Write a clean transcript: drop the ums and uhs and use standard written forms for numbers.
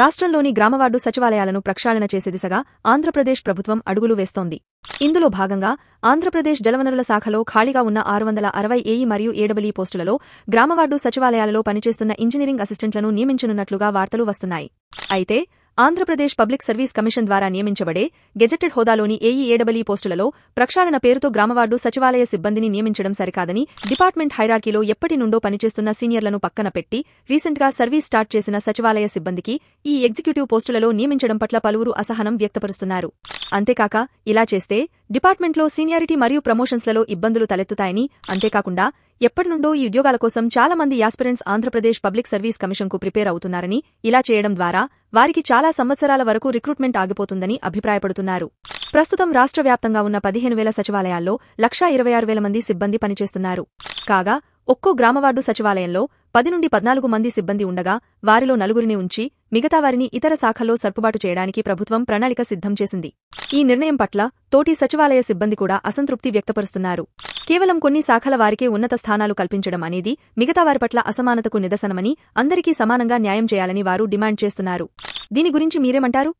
రాష్ట్రంలోని గ్రామవార్డు సచివాలయాలను ప్రక్షాళన చేసే దిశగా ఆంధ్రప్రదేశ్ ప్రభుత్వం అడుగులు వేస్తోంది. ఇందులో భాగంగా ఆంధ్రప్రదేశ్ జలవనరుల శాఖలో ఖాళీగా ఉన్న 660 ఏఈ మరియు ఏడబ్ల్యూ పోస్టులలో గ్రామవార్డు సచివాలయాలలో పనిచేస్తున్న ఇంజనీరింగ్ అసిస్టెంట్లను నియమించనున్నట్లుగా వార్తలు వస్తున్నాయి. అయితే ఆంధ్రప్రదేశ్ పబ్లిక్ సర్వీస్ కమిషన్ ద్వారా నియమించబడే గెజెటెడ్ హోదాలోని ఏఈ ఏడబ్ల్యూ పోస్టులలో ప్రక్షాళన పేరుతో గ్రామవార్డు సచివాలయ సిబ్బందిని నియమించడం సరికాదని డిపార్ట్మెంట్ హైరార్కీలో ఎప్పటి నుండో పనిచేస్తున్న సీనియర్లను పక్కన పెట్టి రీసెంట్గా సర్వీస్ స్టార్ట్ చేసిన సచివాలయ సిబ్బందికి ఈ ఎగ్జిక్యూటివ్ పోస్టులలో నియమించడం పట్ల పలువురు అసహనం వ్యక్తపరుస్తున్నారు. అంతేకాక ఇలా చేస్తే డిపార్ట్మెంట్లో సీనియారిటీ మరియు ప్రమోషన్స్లలో ఇబ్బందులు తలెత్తుతాయని, అంతేకాకుండా ఎప్పటినుండో ఈ ఉద్యోగాల కోసం చాలా మంది యాస్పిరెంట్స్ ఆంధ్రప్రదేశ్ పబ్లిక్ సర్వీస్ కమిషన్కు ప్రిపేర్ అవుతున్నారని, ఇలా చేయడం ద్వారా వారికి చాలా సంవత్సరాల వరకు రిక్రూట్మెంట్ ఆగిపోతుందని అభిప్రాయపడుతున్నారు. ప్రస్తుతం రాష్ట్ర వ్యాప్తంగా ఉన్న 15,000 సచివాలయాల్లో 126,000 మంది సిబ్బంది పనిచేస్తున్నారు. కాగా ఒక్కో గ్రామవార్డు సచివాలయంలో 10 నుండి 14 మంది సిబ్బంది ఉండగా వారిలో 4 ఉంచి మిగతా వారిని ఇతర శాఖల్లో సర్దుబాటు చేయడానికి ప్రభుత్వం ప్రణాళిక సిద్ధం చేసింది. ఈ నిర్ణయం పట్ల తోటి సచివాలయ సిబ్బంది కూడా అసంతృప్తి వ్యక్తపరుస్తున్నారు. కేవలం కొన్ని శాఖల వారికే ఉన్నత స్థానాలు కల్పించడం అనేది మిగతా వారి పట్ల అసమానతకు నిదర్శనమని, అందరికీ సమానంగా న్యాయం చేయాలని వారు డిమాండ్ చేస్తున్నారు. దీని గురించి మీరేమంటారు?